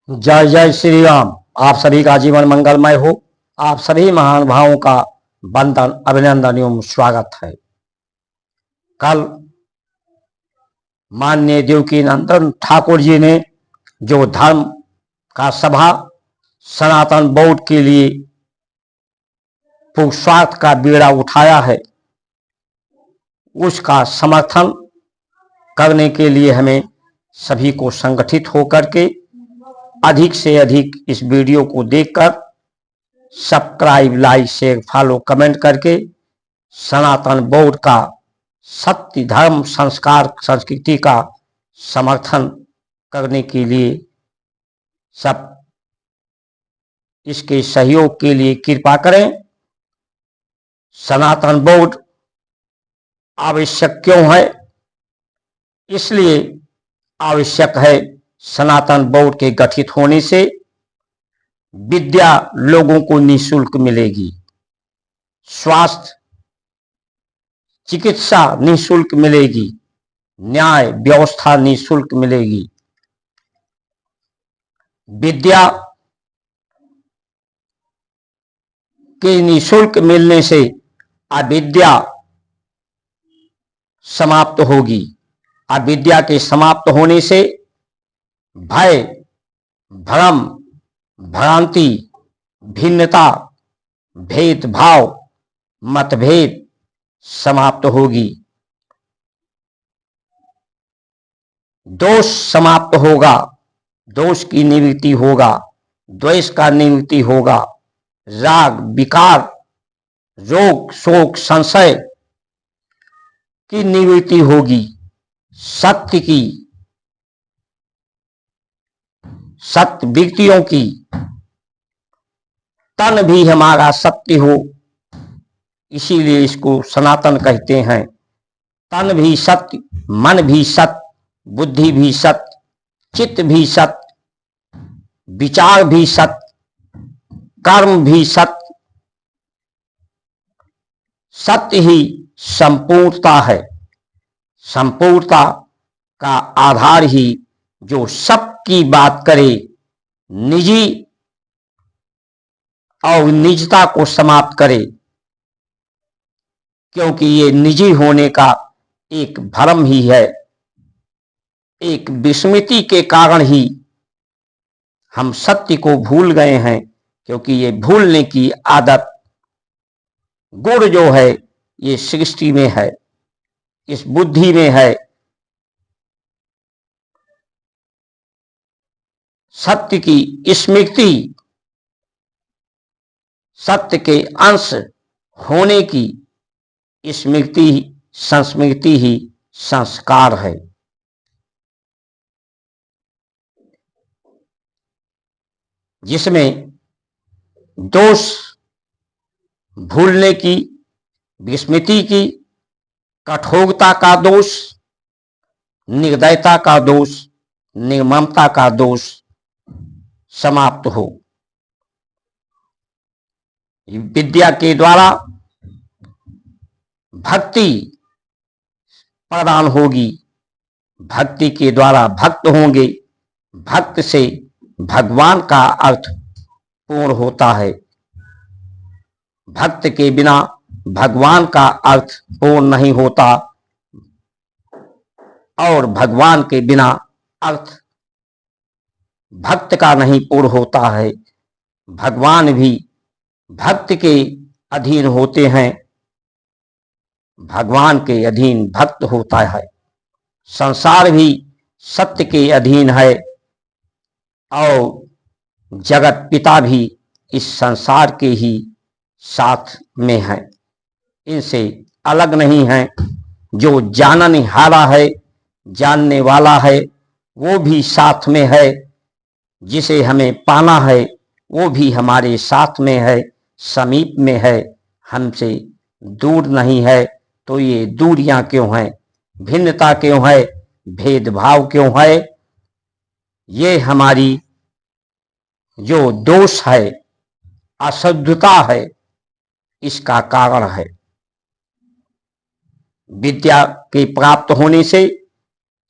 जय जय श्री राम। आप सभी का जीवन मंगलमय हो। आप सभी महानुभावों का वंदन अभिनंदन एवं स्वागत है। कल माननीय देवकीनंदन ठाकुर जी ने जो धर्म का सभा सनातन बोर्ड के लिए पुरुषार्थ का बीड़ा उठाया है, उसका समर्थन करने के लिए हमें सभी को संगठित होकर के अधिक से अधिक इस वीडियो को देखकर subscribe, like, share, follow, comment करके सनातन बोर्ड का सत्य, धर्म, संस्कार, संस्कृति का समर्थन करने के लिए सब इसके सहयोग के लिए कृपा करें। सनातन बोर्ड आवश्यक क्यों है? इसलिए आवश्यक है, सनातन बोर्ड के गठित होने से विद्या लोगों को निःशुल्क मिलेगी, स्वास्थ्य चिकित्सा निःशुल्क मिलेगी, न्याय व्यवस्था निःशुल्क मिलेगी। विद्या के निःशुल्क मिलने से अविद्या समाप्त होगी। अविद्या के समाप्त होने से भय, भ्रम, भ्रांति, भिन्नता, भेदभाव, मतभेद समाप्त होगी। दोष समाप्त होगा, दोष की निवृत्ति होगा, द्वेष का निवृत्ति होगा, राग, विकार, रोग, शोक, संशय की निवृत्ति होगी। सत्य की, सत्य व्यक्तियों की, तन भी हमारा सत्य हो, इसीलिए इसको सनातन कहते हैं। तन भी सत्य, मन भी सत्य, बुद्धि भी सत्य, चित्त भी सत्य, विचार भी सत्य, कर्म भी सत्य। सत्य ही संपूर्णता है। संपूर्णता का आधार ही जो सबकी बात करे, निजी और निजता को समाप्त करे, क्योंकि ये निजी होने का एक भ्रम ही है। एक विस्मृति के कारण ही हम सत्य को भूल गए हैं, क्योंकि ये भूलने की आदत, गुण जो है, ये सृष्टि में है, इस बुद्धि में है। सत्य की स्मृति, सत्य के अंश होने की स्मृति, संस्मृति ही संस्कार है। जिसमें दोष भूलने की, विस्मृति की, कठोरता का दोष, निर्दयता का दोष, निर्ममता का दोष समाप्त हो। विद्या के द्वारा भक्ति प्रदान होगी, भक्ति के द्वारा भक्त होंगे, भक्त से भगवान का अर्थ पूर्ण होता है। भक्त के बिना भगवान का अर्थ पूर्ण नहीं होता, और भगवान के बिना अर्थ भक्त का नहीं पूर्ण होता है। भगवान भी भक्त के अधीन होते हैं, भगवान के अधीन भक्त होता है। संसार भी सत्य के अधीन है, और जगत पिता भी इस संसार के ही साथ में है, इनसे अलग नहीं है। जो जानने हारा है, जानने वाला है, वो भी साथ में है। जिसे हमें पाना है, वो भी हमारे साथ में है, समीप में है, हमसे दूर नहीं है। तो ये दूरियां क्यों हैं? भिन्नता क्यों है? भेदभाव क्यों है? ये हमारी जो दोष है, अशुद्धता है, इसका कारण है। विद्या के प्राप्त होने से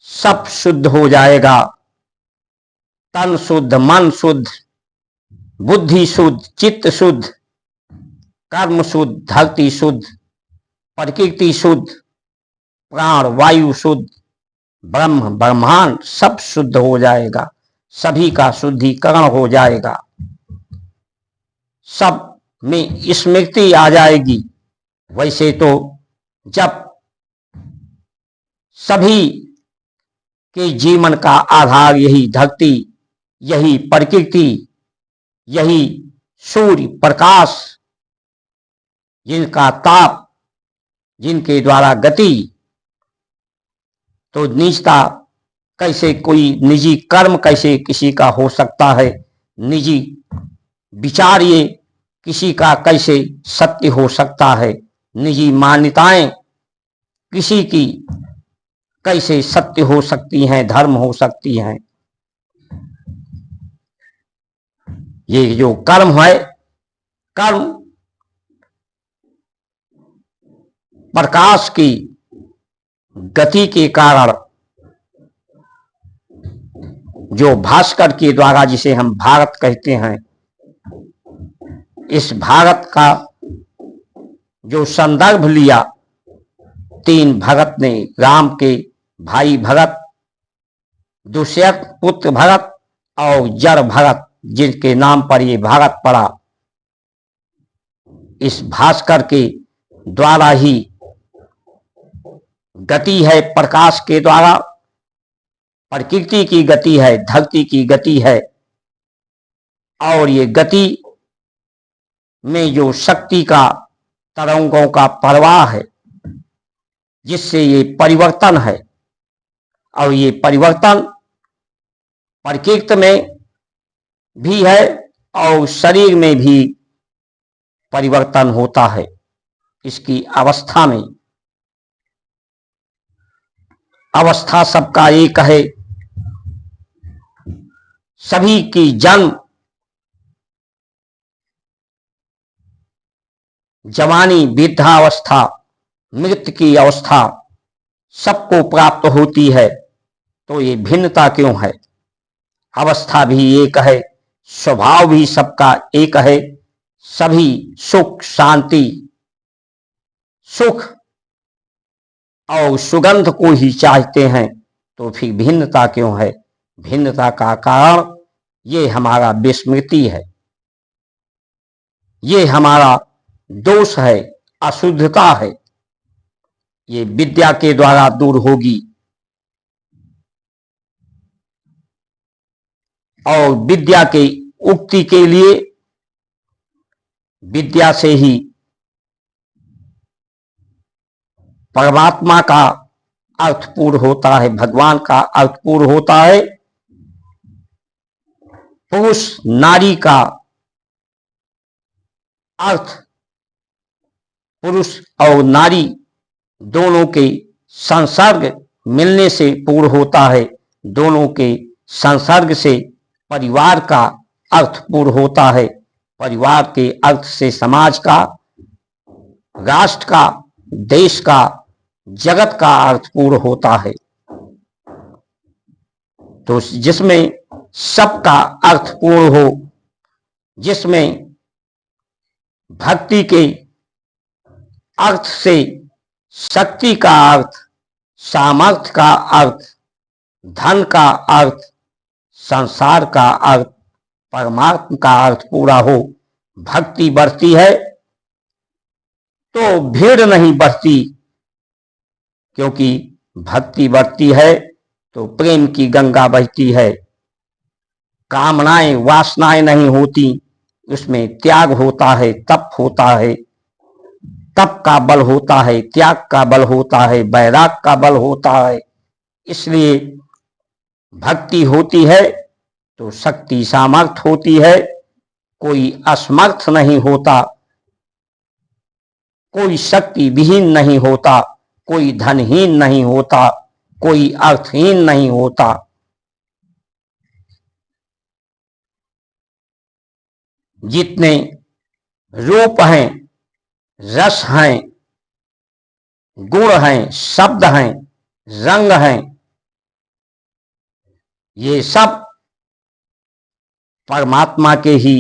सब शुद्ध हो जाएगा। तन शुद्ध, मन शुद्ध, बुद्धि शुद्ध, चित्त शुद्ध, कर्म शुद्ध, धरती शुद्ध, प्रकृति शुद्ध, प्राण वायु शुद्ध, ब्रह्म ब्रह्मांड सब शुद्ध हो जाएगा, सभी का शुद्धिकरण हो जाएगा, सब में स्मृति आ जाएगी। वैसे तो जब सभी के जीवन का आधार यही धरती, यही प्रकृति, यही सूर्य प्रकाश, जिनका ताप, जिनके द्वारा गति, तो निजता कैसे, कोई निजी कर्म कैसे किसी का हो सकता है, निजी विचार ये किसी का कैसे सत्य हो सकता है, निजी मान्यताएं किसी की कैसे सत्य हो सकती हैं, धर्म हो सकती हैं। ये जो कर्म है, कर्म प्रकाश की गति के कारण, जो भास्कर के द्वारा, जिसे हम भारत कहते हैं, इस भारत का जो संदर्भ लिया, तीन भरत ने, राम के भाई भरत, दुष्यंत पुत्र भरत और जड़ भरत, जिनके नाम पर ये भारत पड़ा, इस भास्कर के द्वारा ही गति है, प्रकाश के द्वारा प्रकृति की गति है, धरती की गति है, और ये गति में जो शक्ति का, तरंगों का प्रवाह है, जिससे ये परिवर्तन है, और ये परिवर्तन प्रकृति में भी है और शरीर में भी परिवर्तन होता है। इसकी अवस्था में, अवस्था सबका एक है, सभी की जन्म, जवानी, वृद्धावस्था, मृत्यु की अवस्था सबको प्राप्त होती है। तो ये भिन्नता क्यों है? अवस्था भी एक है, स्वभाव भी सबका एक है, सभी सुख शांति, सुख और सुगंध को ही चाहते हैं। तो फिर भिन्नता क्यों है? भिन्नता का कारण ये हमारा विस्मृति है, ये हमारा दोष है, अशुद्धता है। ये विद्या के द्वारा दूर होगी, और विद्या के उक्ति के लिए, विद्या से ही परमात्मा का अर्थ पूर्ण होता है, भगवान का अर्थ पूर्ण होता है। पुरुष नारी का अर्थ, पुरुष और नारी दोनों के संसर्ग मिलने से पूर्ण होता है। दोनों के संसर्ग से परिवार का अर्थ पूर्ण होता है। परिवार के अर्थ से समाज का, राष्ट्र का, देश का, जगत का अर्थ पूर्ण होता है। तो जिसमें सबका अर्थ पूर्ण हो, जिसमें भक्ति के अर्थ से शक्ति का अर्थ, सामर्थ्य का अर्थ, धन का अर्थ, संसार का अर्थ, परमात्मा का अर्थ पूरा हो, भक्ति बढ़ती है तो भीड़ नहीं बढ़ती, क्योंकि भक्ति बढ़ती है तो प्रेम की गंगा बहती है। कामनाएं, वासनाएं नहीं होती, उसमें त्याग होता है, तप होता है। तप का बल होता है, त्याग का बल होता है, वैराग का बल होता है। इसलिए भक्ति होती है तो शक्ति सामर्थ्य होती है। कोई असमर्थ नहीं होता, कोई शक्ति विहीन नहीं होता, कोई धनहीन नहीं होता, कोई अर्थहीन नहीं होता। जितने रूप हैं, रस हैं, गुण हैं, शब्द हैं, रंग हैं, ये सब परमात्मा के ही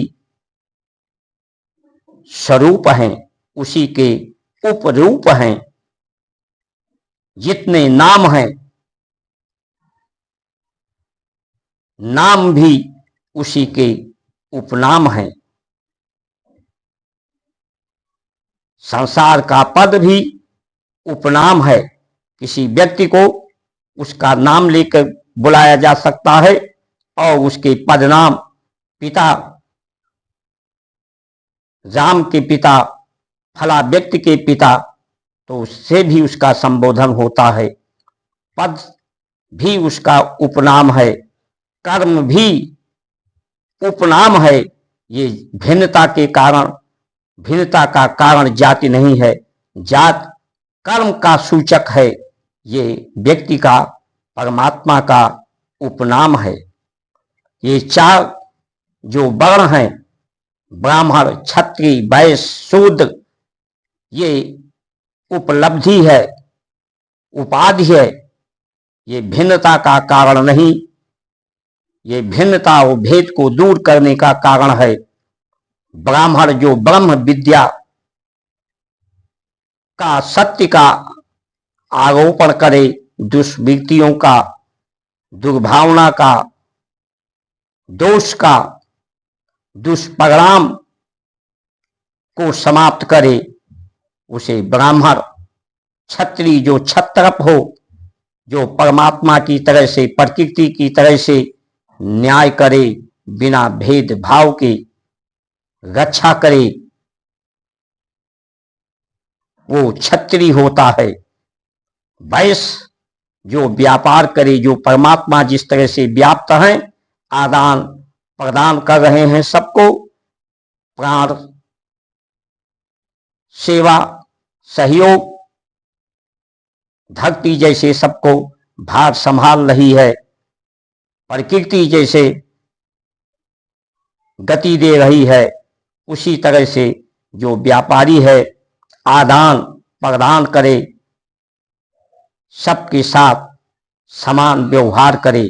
स्वरूप हैं, उसी के उपरूप हैं। जितने नाम हैं, नाम भी उसी के उपनाम हैं। संसार का पद भी उपनाम है। किसी व्यक्ति को उसका नाम लेकर बुलाया जा सकता है और उसके पदनाम पिता, राम के पिता, फला व्यक्ति के पिता, तो उससे भी उसका संबोधन होता है। पद भी उसका उपनाम है, कर्म भी उपनाम है। ये भिन्नता के कारण, भिन्नता का कारण जाति नहीं है, जात कर्म का सूचक है। ये व्यक्ति का, परमात्मा का उपनाम है। ये चार जो वर्ण हैं, ब्राह्मण, क्षत्रिय, वैश्य, शूद्र, ये उपलब्धि है, उपाधि है। ये भिन्नता का कारण नहीं, ये भिन्नता और भेद को दूर करने का कारण है। ब्राह्मण जो ब्रह्म विद्या का, सत्य का आरोपण करे, दुष्वृत्तियों का, दुर्भावना का, दोष का, दुष्परिणाम को समाप्त करे, उसे ब्राह्मण। क्षत्रिय जो क्षत्रप हो, जो परमात्मा की तरह से, प्रकृति की तरह से न्याय करे, बिना भेदभाव के रक्षा करे, वो क्षत्रिय होता है। वैश्य जो व्यापार करे, जो परमात्मा जिस तरह से व्याप्त हैं, आदान प्रदान कर रहे हैं सबको, प्राण सेवा, सहयोग, धरती जैसे सबको भार संभाल रही है, प्रकृति जैसे गति दे रही है, उसी तरह से जो व्यापारी है, आदान प्रदान करे, सबके साथ समान व्यवहार करे।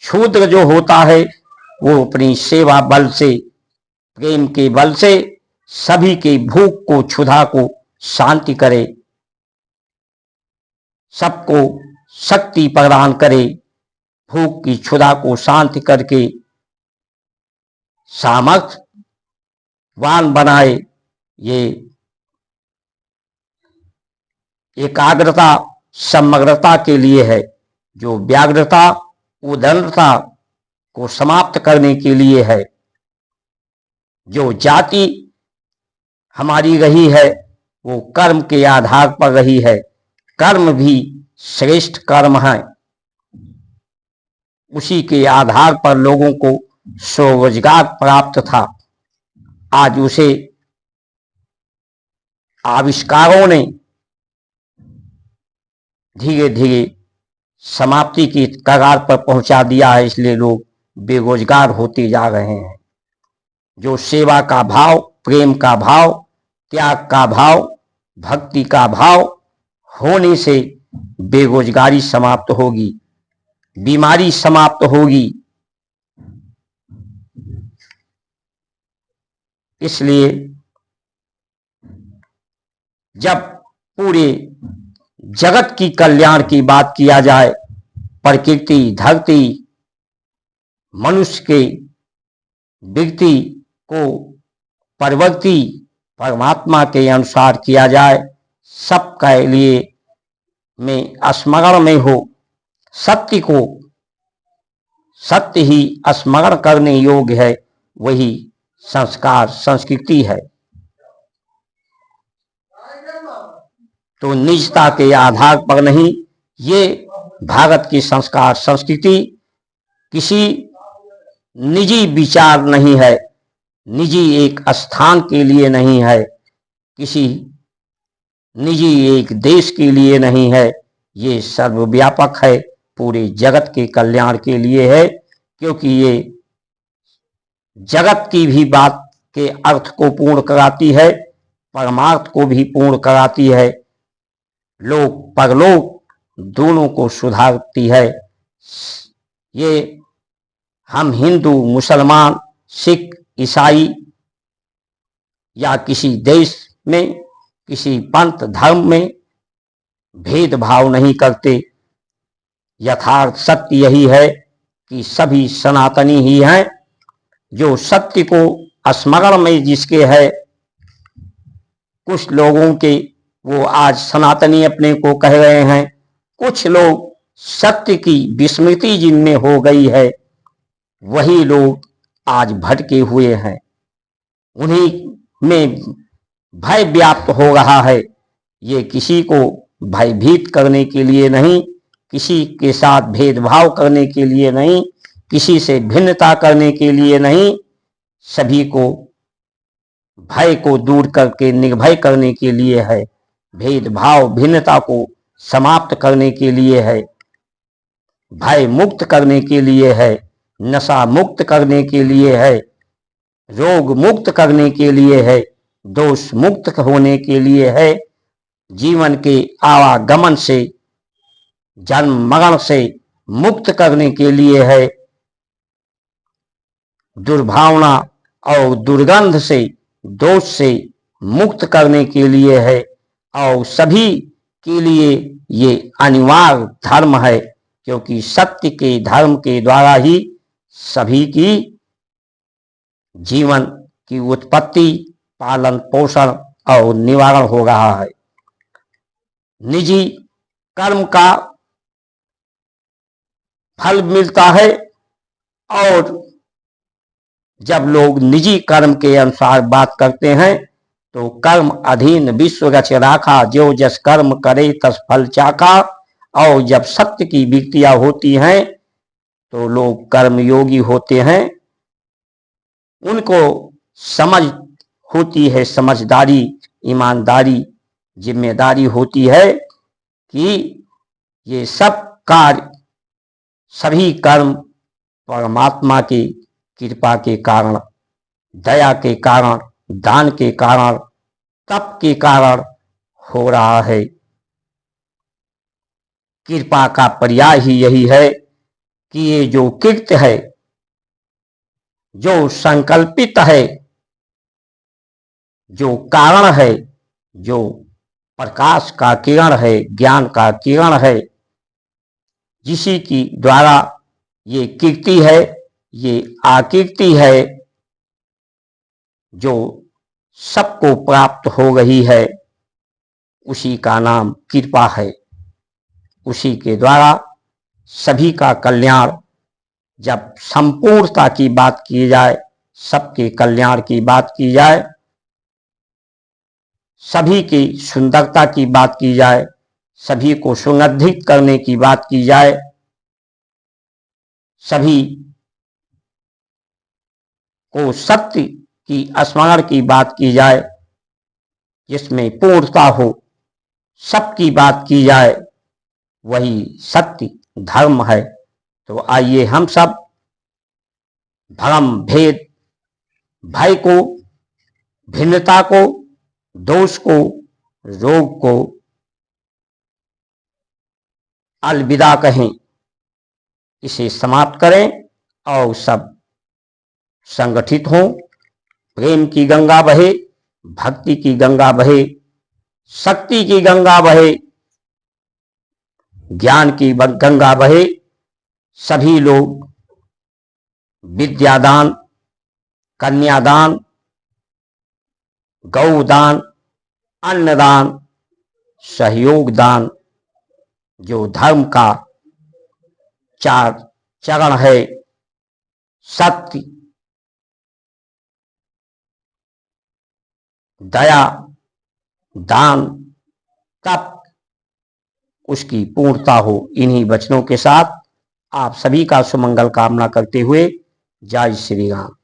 शूद्र जो होता है, वो अपनी सेवा बल से, प्रेम के बल से सभी के भूख को, क्षुधा को शांति करे, सबको शक्ति प्रदान करे, भूख की क्षुधा को शांति करके सामर्थ्यवान बनाए। ये एकाग्रता समग्रता के लिए है, जो व्याग्रता, उदंडता को समाप्त करने के लिए है। जो जाति हमारी रही है, वो कर्म के आधार पर रही है। कर्म भी श्रेष्ठ कर्म है, उसी के आधार पर लोगों को स्वरोजगार प्राप्त था। आज उसे आविष्कारों ने धीरे धीरे समाप्ति की कगार पर पहुंचा दिया है, इसलिए लोग बेरोजगार होते जा रहे हैं। जो सेवा का भाव, प्रेम का भाव, त्याग का भाव, भक्ति का भाव होने से बेरोजगारी समाप्त होगी, बीमारी समाप्त होगी। इसलिए जब पूरे जगत की कल्याण की बात किया जाए, प्रकृति, धरती, मनुष्य के व्यक्ति को प्रवृत्ति परमात्मा के अनुसार किया जाए, सबके लिए में स्मरण में हो, सत्य को, सत्य ही स्मरण करने योग्य है, वही संस्कार संस्कृति है। तो निजता के आधार पर नहीं, ये भारत की संस्कार संस्कृति किसी निजी विचार नहीं है, निजी एक स्थान के लिए नहीं है, किसी निजी एक देश के लिए नहीं है, ये सर्वव्यापक है, पूरे जगत के कल्याण के लिए है। क्योंकि ये जगत की भी बात के अर्थ को पूर्ण कराती है, परमार्थ को भी पूर्ण कराती है, लोक परलोक दोनों को सुधारती है। ये हम हिंदू, मुसलमान, सिख, ईसाई या किसी देश में, किसी पंथ धर्म में भेदभाव नहीं करते। यथार्थ सत्य यही है कि सभी सनातनी ही हैं। जो सत्य को स्मरण में जिसके है, कुछ लोगों के वो आज सनातनी अपने को कह रहे हैं, कुछ लोग सत्य की विस्मृति जिनमें हो गई है, वही लोग आज भटके हुए हैं। उन्हीं में भय व्याप्त हो रहा है। ये किसी को भयभीत करने के लिए नहीं, किसी के साथ भेदभाव करने के लिए नहीं, किसी से भिन्नता करने के लिए नहीं, सभी को भय को दूर करके निर्भय करने के लिए है। भेदभाव भिन्नता को समाप्त करने के लिए है, भय मुक्त करने के लिए है, नशा मुक्त करने के लिए है, रोग मुक्त करने के लिए है, दोष मुक्त होने के लिए है, जीवन के आवागमन से, जन्म मरण से मुक्त करने के लिए है, दुर्भावना और दुर्गंध से, दोष से मुक्त करने के लिए है। और सभी के लिए ये अनिवार्य धर्म है, क्योंकि सत्य के धर्म के द्वारा ही सभी की जीवन की उत्पत्ति, पालन पोषण और निवारण हो रहा है। निजी कर्म का फल मिलता है, और जब लोग निजी कर्म के अनुसार बात करते हैं तो कर्म अधीन विश्व रच राखा, जो जस कर्म करे तस फल चाखा। और जब सत्य की विक्तियां होती हैं तो लोग कर्मयोगी होते हैं, उनको समझ होती है, समझदारी, ईमानदारी, जिम्मेदारी होती है कि ये सब कार्य, सभी कर्म परमात्मा की कृपा के कारण, दया के कारण, दान के कारण, तप के कारण हो रहा है। कृपा का पर्याय ही यही है कि ये जो कृत्य है, जो संकल्पित है, जो कारण है, जो प्रकाश का किरण है, ज्ञान का किरण है, जिसी की द्वारा ये कीर्ति है, ये आकीर्ति है, जो सबको प्राप्त हो रही है, उसी का नाम कृपा है। उसी के द्वारा सभी का कल्याण, जब संपूर्णता की बात की जाए, सबके कल्याण की बात की जाए, सभी की सुंदरता की बात की जाए, सभी को सुगंधित करने की बात की जाए, सभी को सत्य की स्मरण की बात की जाए, जिसमें पूर्णता हो, सबकी बात की जाए, वही सत्य धर्म है। तो आइए हम सब भ्रम, भेद, भय को, भिन्नता को, दोष को, रोग को अलविदा कहें, इसे समाप्त करें और सब संगठित हों। प्रेम की गंगा बहे, भक्ति की गंगा बहे, शक्ति की गंगा बहे, ज्ञान की गंगा बहे। सभी लोग विद्यादान, कन्यादान, गौदान, अन्नदान, सहयोग दान, जो धर्म का 4 चरण है, सत्य, दया, दान, तप, उसकी पूर्णता हो। इन्हीं वचनों के साथ आप सभी का सुमंगल कामना करते हुए जय श्री राम।